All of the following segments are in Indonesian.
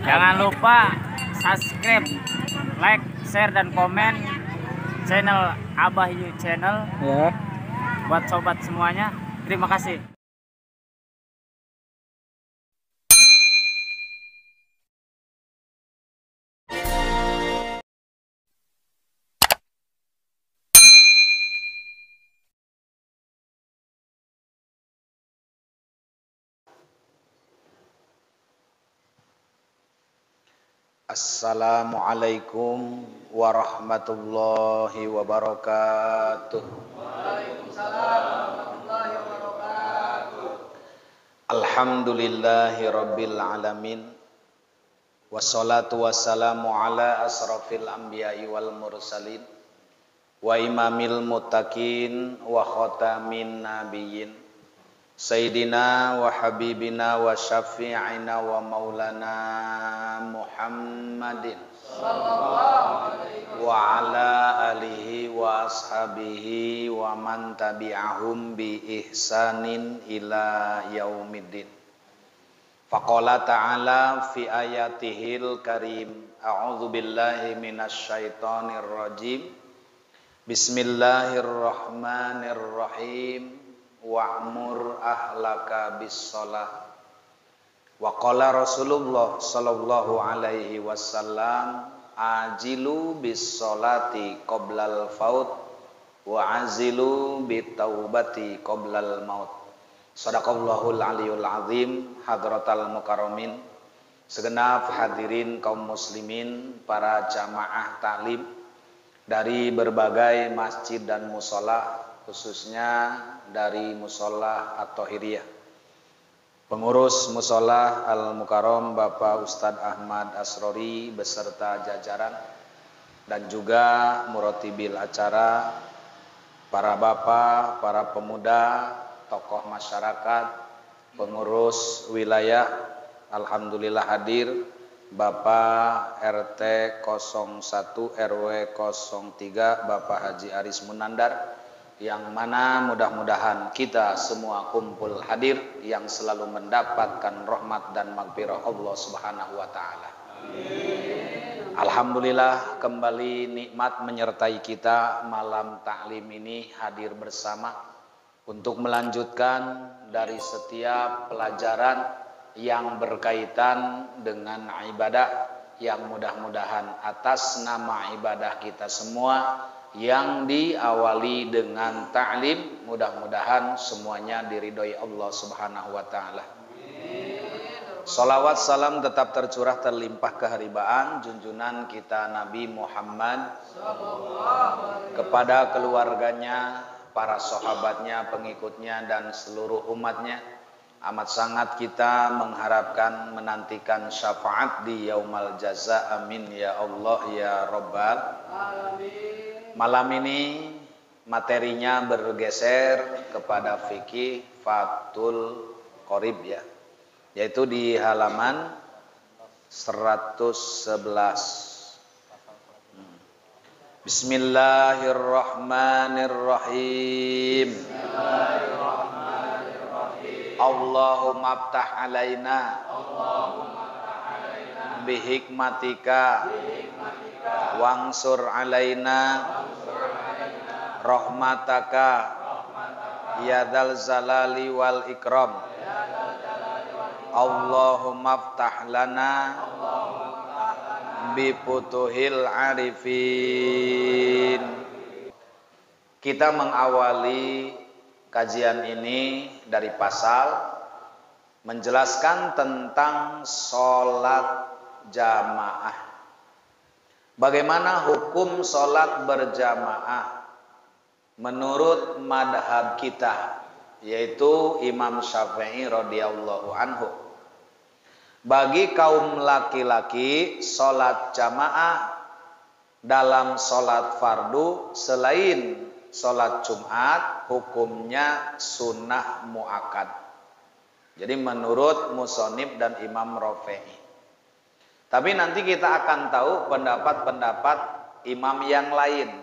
Jangan lupa subscribe, like, share, dan komen channel Abah Yu Channel Ya. buat sobat semuanya. Terima kasih. Assalamualaikum warahmatullahi wabarakatuh. Waalaikumsalam warahmatullahi wabarakatuh. Alhamdulillahi rabbil alamin. Wassalatu wassalamu ala asrafil anbiya'i wal mursalin wa imamil muttaqin wa khatamin nabiyyin Sayyidina wa habibina wa syafi'ina wa maulana Muhammadin wa ala alihi wa ashabihi wa man tabi'ahum bi ihsanin ila yaumiddin. Faqala ta'ala fi ayatihil karim, a'udzu billahi minasy syaithanir rajim. Bismillahirrahmanirrahim. Wa'mur ahlaka bis-shalah. Wa qala Rasulullah sallallahu alaihi wasallam, ajilu bis-sholati qoblal faut wa azilu bitaubati qoblal maut. Shadaqallahul aliyul azim. Hadratal mukarramin, segenap hadirin kaum muslimin, para jamaah taklim dari berbagai masjid dan mushola, khususnya dari musola At-Thahiriyah, pengurus musola Al-Mukarram Bapak Ustadz Ahmad Asrori beserta jajaran, dan juga muratibil acara, para bapak, para pemuda, tokoh masyarakat, pengurus wilayah. Alhamdulillah hadir Bapak RT 01 RW 03 Bapak Haji Aris Munandar, yang mana mudah-mudahan kita semua kumpul hadir yang selalu mendapatkan rahmat dan maghfirah Allah Subhanahu wa taala. Alhamdulillah kembali nikmat menyertai kita malam taklim ini, hadir bersama untuk melanjutkan dari setiap pelajaran yang berkaitan dengan ibadah, yang mudah-mudahan atas nama ibadah kita semua yang diawali dengan ta'lim, mudah-mudahan semuanya diridhoi Allah Subhanahu wa taala. Salawat salam tetap tercurah terlimpah keharibaan junjungan kita Nabi Muhammad kepada keluarganya, para sahabatnya, pengikutnya, dan seluruh umatnya. Amat sangat kita mengharapkan, menantikan syafaat di yaumal jaza. Amin ya Allah ya Rabbal alamin. Malam ini materinya bergeser kepada fikih Fathul Qorib, ya, yaitu di halaman 111. Bismillahirrahmanirrahim. Allahumma aftah alaina bihikmatika wangsur alaina rahmataka ya dzal zalali wal ikram. Allahumma aftah lana biputuhil arifin. Kita mengawali kajian ini dari pasal menjelaskan tentang sholat jamaah. Bagaimana hukum sholat berjamaah menurut madhab kita, yaitu Imam Syafi'i radhiyallahu anhu. Bagi kaum laki-laki, sholat jamaah dalam sholat fardu selain sholat Jumat hukumnya sunnah muakkad. Jadi menurut Musonib dan Imam Rafi'i. Tapi nanti kita akan tahu pendapat-pendapat imam yang lain.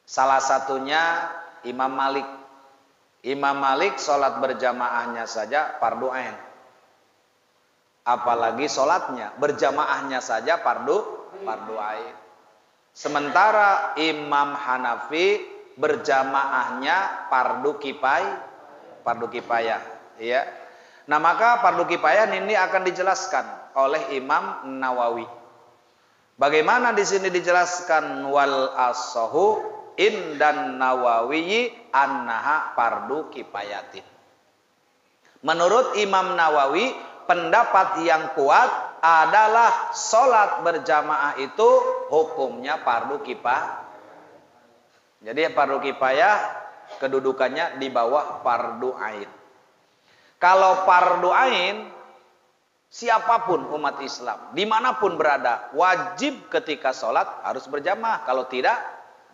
Salah satunya Imam Malik. Imam Malik sholat berjamaahnya saja fardu ain. apalagi sholatnya. Berjamaahnya saja fardu ain. Sementara Imam Hanafi berjamaahnya fardu kifayah, ya. Nah, maka fardu kifayah ini akan dijelaskan oleh Imam Nawawi. Bagaimana di sini dijelaskan wal as-sahu indan Nawawi annaha fardu kifayatin. Menurut Imam Nawawi, pendapat yang kuat adalah sholat berjamaah itu hukumnya fardu kifayah. Jadi fardu kifayah kedudukannya di bawah fardu ain. Kalau fardu ain, siapapun umat Islam, dimanapun berada, wajib ketika sholat harus berjamaah. Kalau tidak,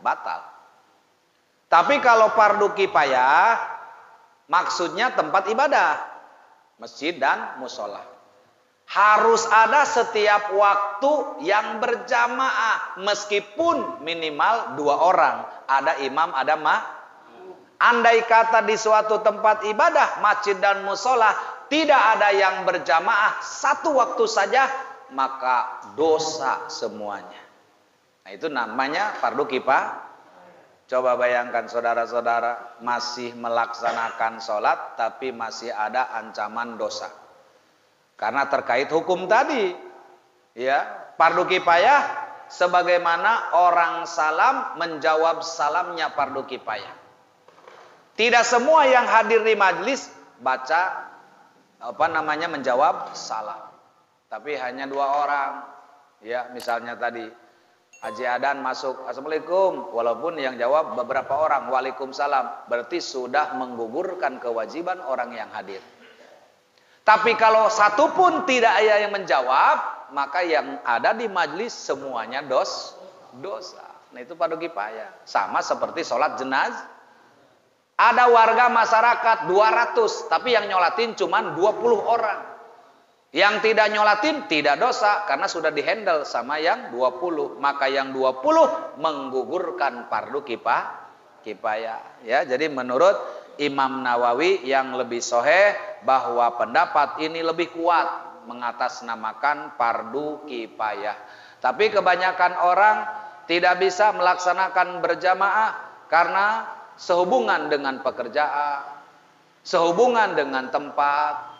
batal. Tapi kalau fardu kifayah, maksudnya tempat ibadah, masjid dan musola. Harus ada setiap waktu yang berjamaah, meskipun minimal 2 orang. Ada imam, ada Andai kata di suatu tempat ibadah, masjid dan musola, tidak ada yang berjamaah 1 waktu saja, maka dosa semuanya. Nah, itu namanya fardu kifayah. Coba bayangkan saudara-saudara masih melaksanakan sholat tapi masih ada ancaman dosa. Karena terkait hukum tadi. Ya, fardu kifayah sebagaimana orang salam menjawab salamnya fardu kifayah. Tidak semua yang hadir di majlis baca menjawab salam. Tapi hanya 2 orang. Ya, misalnya tadi Haji Adan masuk, Assalamualaikum, walaupun yang jawab beberapa orang, Waalaikumsalam, berarti sudah menggugurkan kewajiban orang yang hadir. Tapi kalau satu pun tidak ada yang menjawab, maka yang ada di majlis semuanya dosa. Nah, itu fardu kifayah. Sama seperti sholat jenazah. Ada warga masyarakat 200, tapi yang nyolatin cuma 20 orang. Yang tidak nyolatin tidak dosa karena sudah dihandle sama yang 20. Maka yang 20 menggugurkan fardu kifayah. Ya, jadi menurut Imam Nawawi yang lebih sahih bahwa pendapat ini lebih kuat mengatasnamakan fardu kifayah. Tapi kebanyakan orang tidak bisa melaksanakan berjamaah karena sehubungan dengan pekerjaan, sehubungan dengan tempat.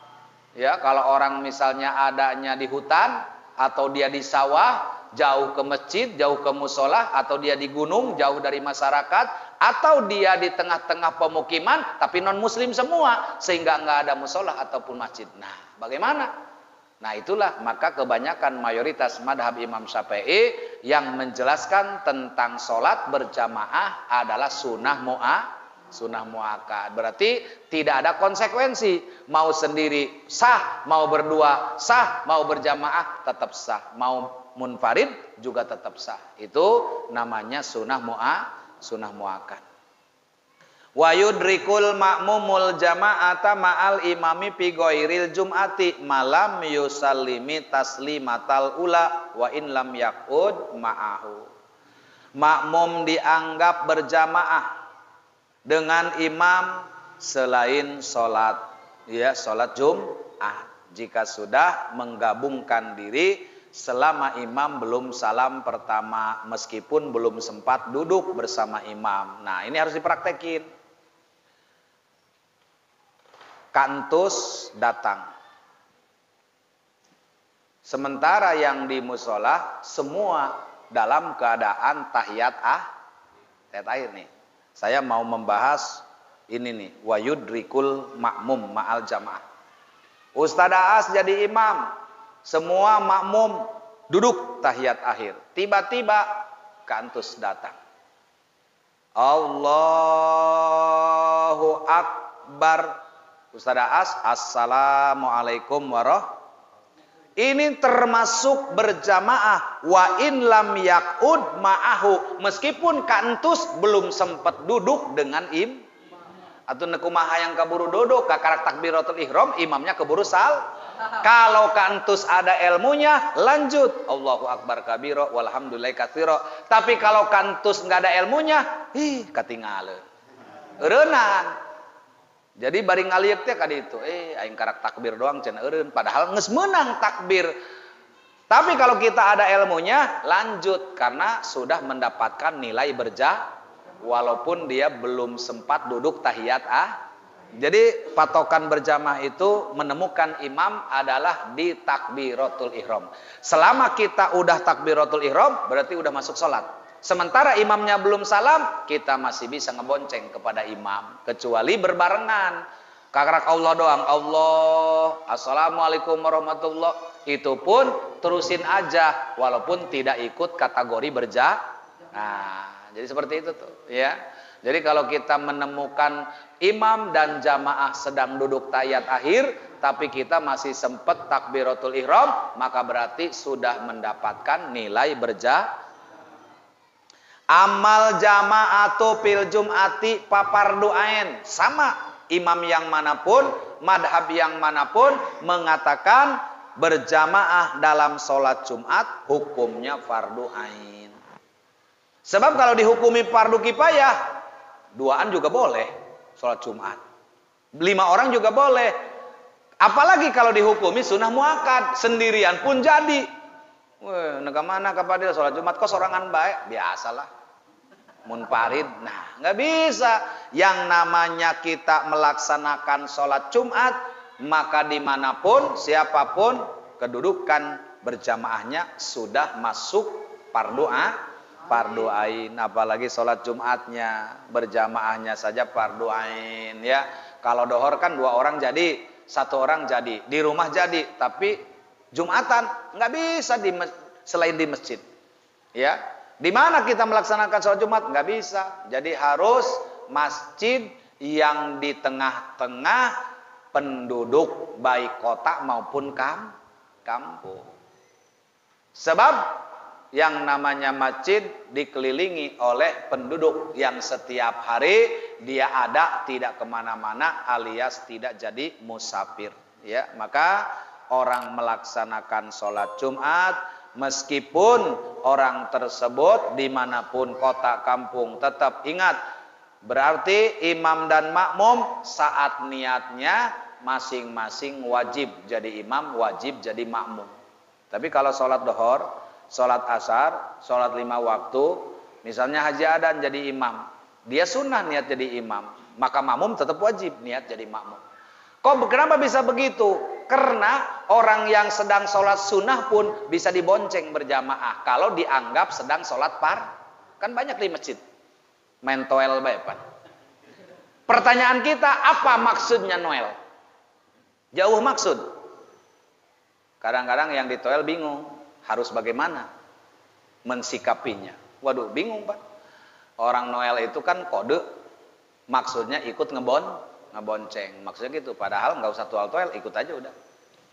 Ya, kalau orang misalnya adanya di hutan atau dia di sawah, jauh ke masjid, jauh ke musola, atau dia di gunung, jauh dari masyarakat, atau dia di tengah-tengah pemukiman, tapi non muslim semua, sehingga nggak ada musola ataupun masjid. Nah, bagaimana? Nah, itulah maka kebanyakan mayoritas madhab Imam Syafi'i yang menjelaskan tentang sholat berjamaah adalah sunnah mu'akkad. Berarti tidak ada konsekuensi. Mau sendiri sah, mau berdua sah, mau berjamaah tetap sah, mau munfarid juga tetap sah. Itu namanya sunnah mu'akkad. Wa yudrikul ma'mumul jama'ata ma'al imami fi ghairil jum'ati malam yusallimi taslimatal ula wa in lam yaqud ma'ahu. Makmum dianggap berjamaah dengan imam selain sholat, ya, sholat Jum'ah. Jika sudah menggabungkan diri selama imam belum salam pertama, meskipun belum sempat duduk bersama imam. Nah, ini harus dipraktekin. Kantus datang. Sementara yang di musola semua dalam keadaan tahiyat akhir nih. Saya mau membahas ini nih, wa yudrikul makmum ma'al jamaah. Ustaz Aas jadi imam, semua makmum duduk tahiyat akhir. Tiba-tiba kantus datang. Allahu Akbar. Ustaz Aas, assalamualaikum warahmatullahi. Ini termasuk berjamaah wa in lam yaqud ma'ahu, meskipun kantus belum sempat duduk dengan atau nekumaha yang kaburu duduk kakarak takbiratul ihram, imamnya keburu kalau kantus ada ilmunya lanjut Allahu akbar kabira walhamdulillahi katsira. Tapi kalau kantus enggak ada ilmunya, katinggalan. Eureunana. Jadi bari ngaliek teh ka ditu, aing karak takbir doang cenah eureun, padahal geus meunang takbir. Tapi kalau kita ada ilmunya, lanjut karena sudah mendapatkan nilai walaupun dia belum sempat duduk tahiyat Jadi patokan berjamaah itu menemukan imam adalah di takbiratul ihram. Selama kita udah takbiratul ihram, berarti udah masuk sholat. Sementara imamnya belum salam, kita masih bisa ngebonceng kepada imam. Kecuali berbarengan. Kakak Allah doang. Allah, assalamualaikum warahmatullah. Itu pun terusin aja. Walaupun tidak ikut kategori Nah, jadi seperti itu tuh. Ya. Jadi kalau kita menemukan imam dan jamaah sedang duduk tahiyat akhir, tapi kita masih sempat takbiratul ihram, maka berarti sudah mendapatkan nilai Amal jama'atu fil jum'ati papardu ain. Sama, imam yang manapun, madhab yang manapun mengatakan berjamaah dalam sholat Jumat hukumnya fardu ain. Sebab kalau dihukumi fardu kifayah, 2an juga boleh sholat Jumat. 5 orang juga boleh. Apalagi kalau dihukumi sunnah muakkad, sendirian pun jadi. Weh, mana kapan dia sholat Jumat kok sorangan baik? Biasalah. Munfarid. Nah, nggak bisa. Yang namanya kita melaksanakan sholat Jumat, maka dimanapun, siapapun, kedudukan berjamaahnya sudah masuk fardu ain. Apalagi sholat Jumatnya, berjamaahnya saja fardu ain. Ya, kalau dohor kan 2 orang jadi, 1 orang jadi, di rumah jadi, tapi Jumatan nggak bisa selain di masjid. Ya. Di mana kita melaksanakan sholat Jumat? Nggak bisa. Jadi harus masjid yang di tengah-tengah penduduk baik kota maupun kampung. Sebab yang namanya masjid dikelilingi oleh penduduk yang setiap hari dia ada, tidak kemana-mana alias tidak jadi musafir. Ya, maka orang melaksanakan sholat Jumat meskipun orang tersebut dimanapun kota kampung, tetap ingat, berarti imam dan makmum saat niatnya masing-masing wajib jadi imam, wajib jadi makmum. Tapi kalau sholat dohor, sholat asar, sholat 5 waktu, misalnya haji adan jadi imam, dia sunnah niat jadi imam, maka makmum tetap wajib niat jadi makmum. Kok kenapa bisa begitu? Karena orang yang sedang sholat sunnah pun bisa dibonceng berjamaah kalau dianggap sedang sholat kan banyak di masjid main toel baepan. Pertanyaan kita, apa maksudnya noel? Jauh maksud. Kadang-kadang yang di toel bingung harus bagaimana mensikapinya. Waduh, bingung Pak. Orang noel itu kan kode, maksudnya ikut ngebonceng, maksudnya gitu. Padahal nggak usah toel ikut aja udah.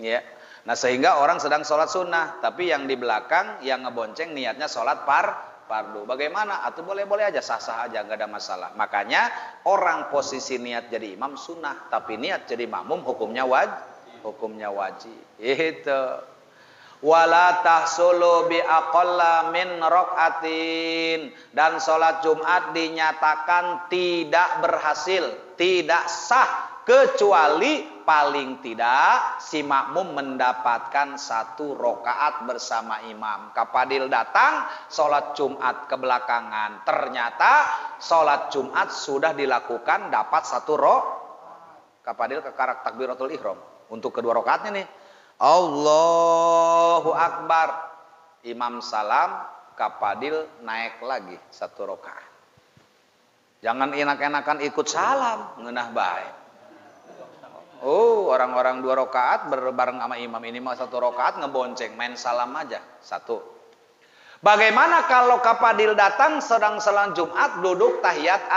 Ya. Nah sehingga orang sedang sholat sunnah, tapi yang di belakang yang ngebonceng niatnya sholat fardu. Bagaimana? Atau boleh-boleh aja, sah-sah aja, nggak ada masalah. Makanya orang posisi niat jadi imam sunnah, tapi niat jadi makmum hukumnya wajib. Itu. Wala tahsulu bi aqalla min raqatin, dan sholat Jumat dinyatakan tidak berhasil, tidak sah kecuali paling tidak si makmum mendapatkan 1 rakaat bersama imam. Kapadil datang sholat Jumat kebelakangan, ternyata sholat Jumat sudah dilakukan dapat 1 kapadil ke karak takbiratul ihram untuk kedua rakaatnya nih. Allahu Akbar, imam salam, kapadil naik lagi 1 rakaat. Jangan enak-enakan ikut salam, ngeunah bae. Oh, orang-orang 2 rakaat bareng sama imam, ini mah 1 rakaat ngebonceng, main salam aja 1. Bagaimana kalau kapadil datang sedang salat Jumat duduk tahiyat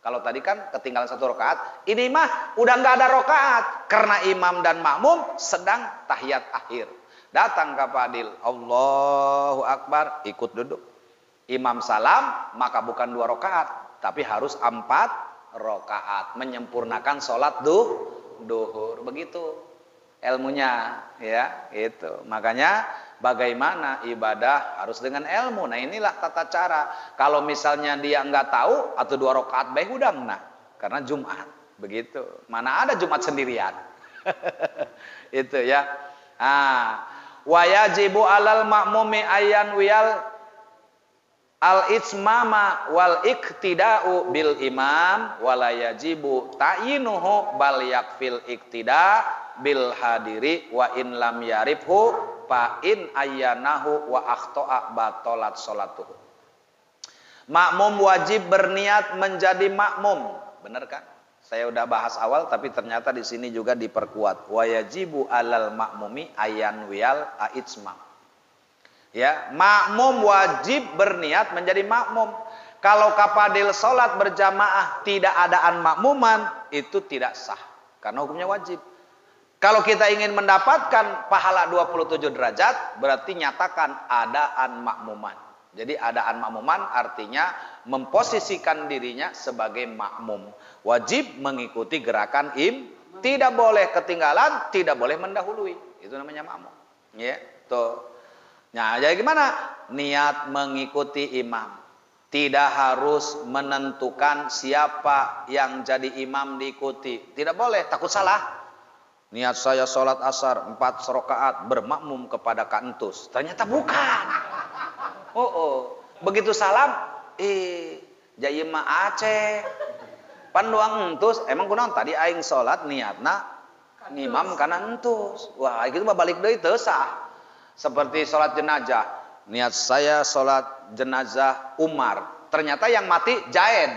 Kalau tadi kan ketinggalan 1 rakaat, ini mah udah nggak ada rakaat karena imam dan makmum sedang tahiyat akhir. Datang kapadil, Allahu Akbar, ikut duduk. Imam salam, maka bukan 2 rakaat, tapi harus 4 rakaat, menyempurnakan sholat duhur. Begitu ilmunya, ya, itu. Makanya bagaimana ibadah harus dengan ilmu. Nah inilah tata cara. Kalau misalnya dia nggak tahu atau 2 rakaat baik udang, nah karena Jumat. begitu. Mana ada Jumat sendirian. Itu ya. Wa yajibu alal ma'mumi ayyan wiyal al-itsmama wal iktida'u bil imam wala yajibu ta'inuhu bal yakfil iktida' bil hadiri wa in lam yaribhu fa in ayyanahu wa akhta'a batalat salatuhu. Makmum wajib berniat menjadi makmum. Benar kan? Saya udah bahas awal tapi ternyata di sini juga diperkuat. Wa yajibu alal makmumi ayyan wiyal a'itsmam. Ya, makmum wajib berniat menjadi makmum. Kalau kapadil salat berjamaah tidak adaan makmuman, itu tidak sah karena hukumnya wajib. Kalau kita ingin mendapatkan pahala 27 derajat, berarti nyatakan adaan makmuman. Jadi adaan makmuman artinya memposisikan dirinya sebagai makmum. Wajib mengikuti gerakan tidak boleh ketinggalan, tidak boleh mendahului. Itu namanya makmum. Ya, tuh. Nah, jadi gimana? Niat mengikuti imam. Tidak harus menentukan siapa yang jadi imam diikuti. Tidak boleh, takut salah. Niat saya sholat asar 4 rakaat bermakmum kepada Kak Entus. Ternyata bukan. Begitu salam, jaya mah Aceh. Panduang Entus, emang kunaon tadi aing sholat niatna ngimam kana Entus. Wah, gitu mah balik deui teu sah. Seperti sholat jenazah, niat saya sholat jenazah Umar, ternyata yang mati Jaed.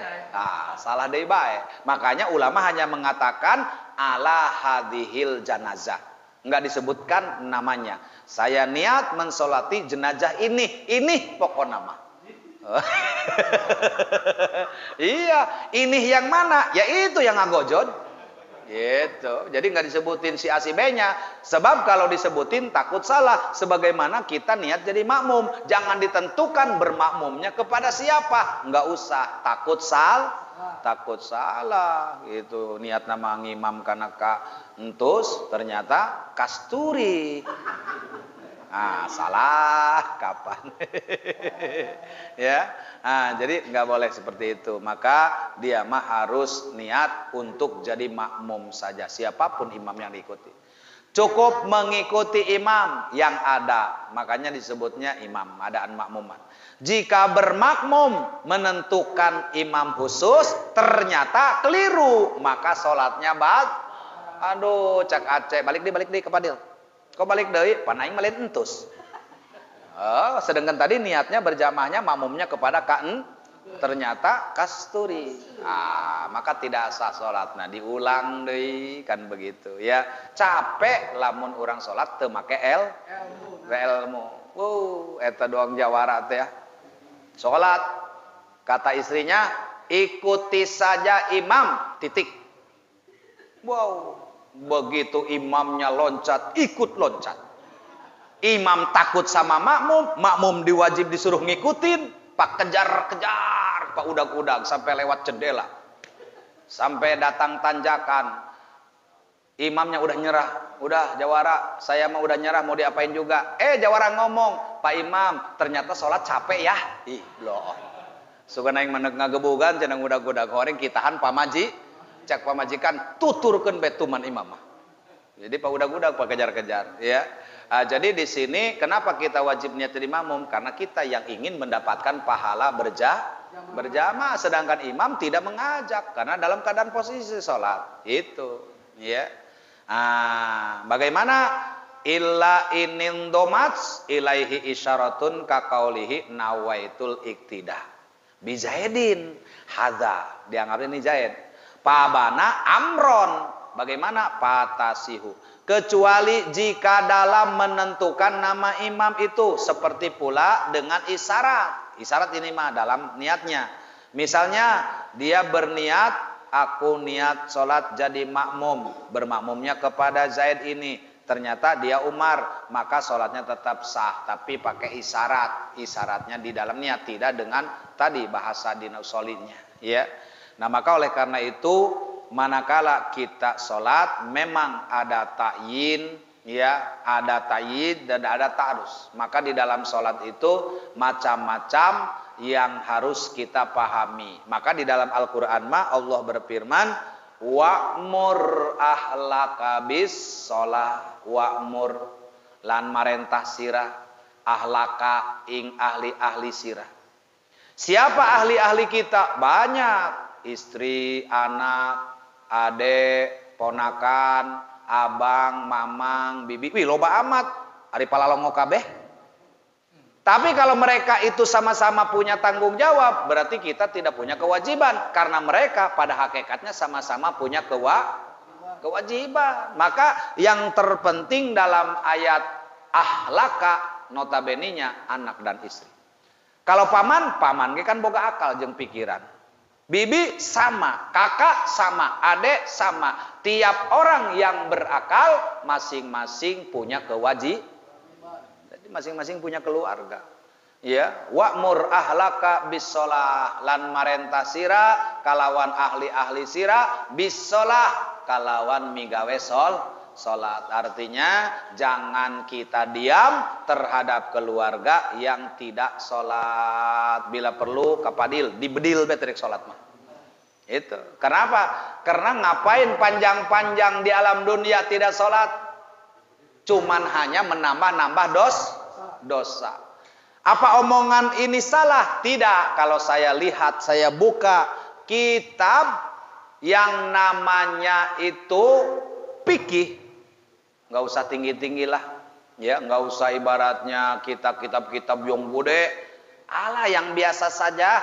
Salah deui bae. Makanya ulama hanya mengatakan ala hadhil janazah, enggak disebutkan namanya. Saya niat mensolati jenazah ini pokok nama. Iya, ini yang mana? Ya itu yang ngagojod. Gitu. Jadi nggak disebutin si A si B-nya. Sebab kalau disebutin takut salah. Sebagaimana kita niat jadi makmum. Jangan ditentukan bermakmumnya kepada siapa. Nggak usah. Takut salah. Gitu. Niat nama ngimam karena Kak Entus. Ternyata Kasturi. Salah kapan? Ya. Jadi nggak boleh seperti itu. Maka dia mah harus niat untuk jadi makmum saja. Siapapun imam yang diikuti. Cukup mengikuti imam yang ada. Makanya disebutnya imam. Adaan makmuman. Jika bermakmum menentukan imam khusus, ternyata keliru. Maka sholatnya aduh, cak Aceh. Balik di kepadil. Kok balik deui? Panaing malin Entus. Sedangkan tadi niatnya berjamaahnya makmumnya kepada Kak ternyata Kasturi. Maka tidak sah salat. Nah, diulang deui kan begitu ya. Capek lamun urang salat teu make ilmu. Eta doang jawara teh ya. Salat kata istrinya ikuti saja imam titik. Wow. Begitu imamnya loncat, ikut loncat. Imam takut sama makmum diwajib disuruh ngikutin. Pak kejar-kejar, pak udag-udag sampai lewat jendela. Sampai datang tanjakan. Imamnya udah nyerah, udah jawara, saya mah udah nyerah, mau diapain juga. Jawara ngomong, Pak Imam, ternyata sholat capek ya. Loh. Suka naing mandeg ngagebugan, cenah udag-udag horeng kitahan pamaji. Cek pamajikan tuturkeun betuman imam. Jadi pak udag-udag pak kejar-kejar ya. Jadi di sini kenapa kita wajib niat jadi makmum? Karena kita yang ingin mendapatkan pahala berjamaah, sedangkan imam tidak mengajak karena dalam keadaan posisi sholat. Itu ya. Bagaimana? Illa inin domats ilaihi isyaratun kakaulihi nawaitul iktida bizaidin hadza, dianggap ini Zaid. Pabana amron, bagaimana patasihu, kecuali jika dalam menentukan nama imam itu seperti pula dengan isyarat ini mah dalam niatnya. Misalnya dia berniat, aku niat sholat jadi makmum, bermakmumnya kepada Zaid ini, ternyata dia Umar, maka sholatnya tetap sah tapi pakai isyaratnya di dalam niat, tidak dengan tadi bahasa dinausolidnya ya. Nah, maka oleh karena itu manakala kita sholat memang ada ta'yin ya, ada ta'yid dan ada ta'arus. Maka di dalam sholat itu macam-macam yang harus kita pahami. Maka di dalam Al-Qur'an Allah berfirman, wa'mur ahlaka bis shalah, wa'mur lan marentah sirah ahlaka ing ahli-ahli sirah. Siapa ahli-ahli kita? Banyak. Istri, anak, adek, ponakan, abang, mamang, bibi. Wih, loba amat. Ari palalongo kabeh. Tapi kalau mereka itu sama-sama punya tanggung jawab, berarti kita tidak punya kewajiban. Karena mereka pada hakikatnya sama-sama punya kewajiban. Maka yang terpenting dalam ayat ahlaka, notabene-nya anak dan istri. Kalau paman kan boga akal jeung pikiran. Bibi sama, kakak sama, adek sama. Tiap orang yang berakal masing-masing punya kewajiban. Jadi masing-masing punya keluarga. Ya, wa'mur ahlaka bis shalah lan marentah sira kalawan ahli-ahli sira bis shalah kalawan migawe salat. Artinya jangan kita diam terhadap keluarga yang tidak salat. Bila perlu kapadil dibedil betrik salat mah. Itu. Kenapa? Karena ngapain panjang-panjang di alam dunia tidak salat? Cuman hanya menambah-nambah dosa. Apa omongan ini salah? Tidak. Kalau saya lihat, saya buka kitab yang namanya itu fikih. Nggak usah tinggi-tinggi lah, ya, nggak usah ibaratnya kitab yang bude, ala yang biasa saja,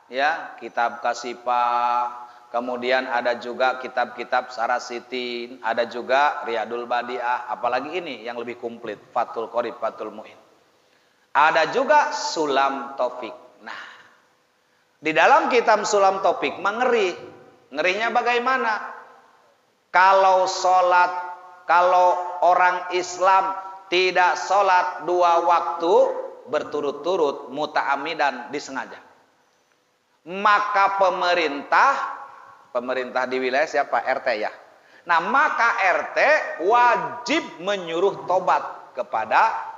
ya, kitab Kasifah, kemudian ada juga kitab-kitab Sarasitin, ada juga Riyadul Badiah, apalagi ini yang lebih komplit, Fathul Qorib, Fathul Mu'in. Ada juga Sulam Taufik. Nah, di dalam kitab Sulam Taufik ngerinya bagaimana? Kalau orang Islam tidak sholat 2 waktu berturut-turut muta'amidan disengaja, maka pemerintah di wilayah siapa? RT ya. Nah, maka RT wajib menyuruh tobat kepada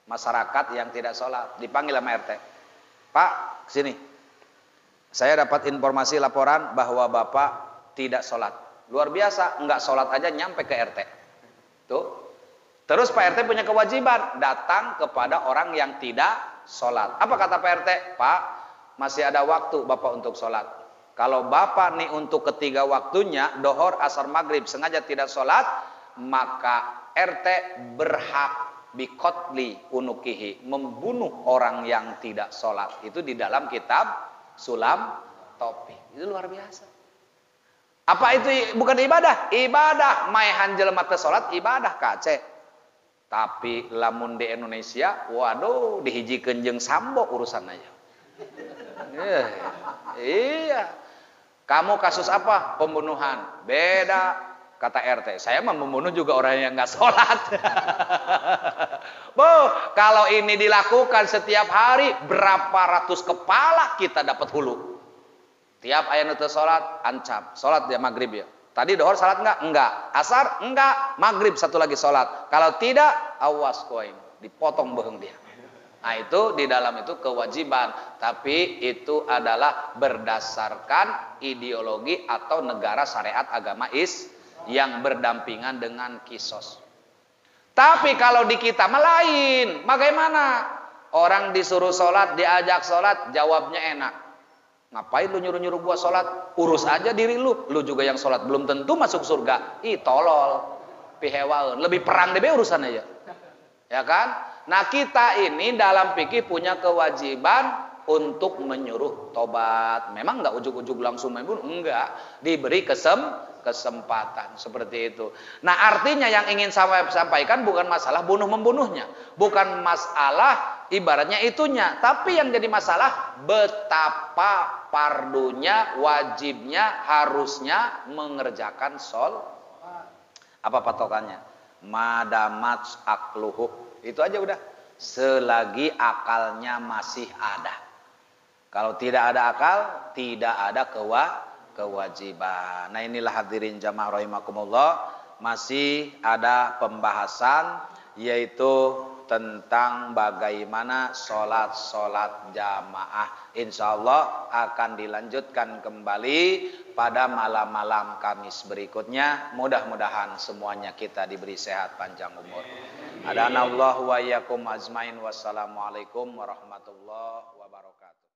masyarakat yang tidak sholat. Dipanggil sama RT. Pak, sini. Saya dapat informasi laporan bahwa Bapak tidak sholat. Luar biasa, enggak sholat aja nyampe ke RT. Tuh. Terus Pak RT punya kewajiban datang kepada orang yang tidak sholat. Apa kata Pak RT? Pak, masih ada waktu Bapak untuk sholat. Kalau Bapak nih untuk ketiga waktunya, dohor, asar, maghrib, sengaja tidak sholat, maka RT berhak bikotli unukihi, membunuh orang yang tidak sholat. Itu di dalam kitab Sulam Taufik. Itu luar biasa. Apa itu bukan ibadah? Ibadah. Maihan jelema teu salat ibadah kace. Tapi lamun di Indonesia, waduh dihijikeun jeung sambo urusan aja. Iya. Kamu kasus apa? Pembunuhan. Beda kata RT. Saya mah membunuh juga orang yang enggak salat. Kalau ini dilakukan setiap hari, berapa ratus kepala kita dapat hulu. Tiap aya nu teu salat ancam. Salat dia maghrib ya. Tadi dohor salat enggak? Asar enggak? Maghrib satu lagi salat. Kalau tidak, awas koin, dipotong beheung dia. Nah, itu di dalam itu kewajiban, tapi itu adalah berdasarkan ideologi atau negara syariat agama yang berdampingan dengan kisos. Tapi kalau di kita mah lain. Bagaimana? Orang disuruh salat, diajak salat, jawabnya enak. Ngapain lu nyuruh-nyuruh gua sholat? Urus aja diri lu. Lu juga yang sholat belum tentu masuk surga. Ih tolol. Pihewaun. Lebih perang deh urusan aja. Ya kan? Nah, kita ini dalam fikih punya kewajiban untuk menyuruh tobat. Memang enggak ujug-ujug langsung membunuh, enggak. Diberi kesempatan seperti itu. Nah, artinya yang ingin saya sampaikan bukan masalah bunuh-membunuhnya, bukan masalah ibaratnya itunya, tapi yang jadi masalah betapa fardunya, wajibnya, harusnya mengerjakan apa patokannya? Madamat akluhu. Itu aja udah. Selagi akalnya masih ada. Kalau tidak ada akal, tidak ada kewajiban. Nah, inilah hadirin jamaah rahimakumullah, masih ada pembahasan yaitu tentang bagaimana sholat jamaah. Insya Allah akan dilanjutkan kembali pada malam-malam Kamis berikutnya. Mudah-mudahan semuanya kita diberi sehat panjang umur. Adanallahu wa iyyakum ajmain. Wassalamualaikum warahmatullahi wabarakatuh.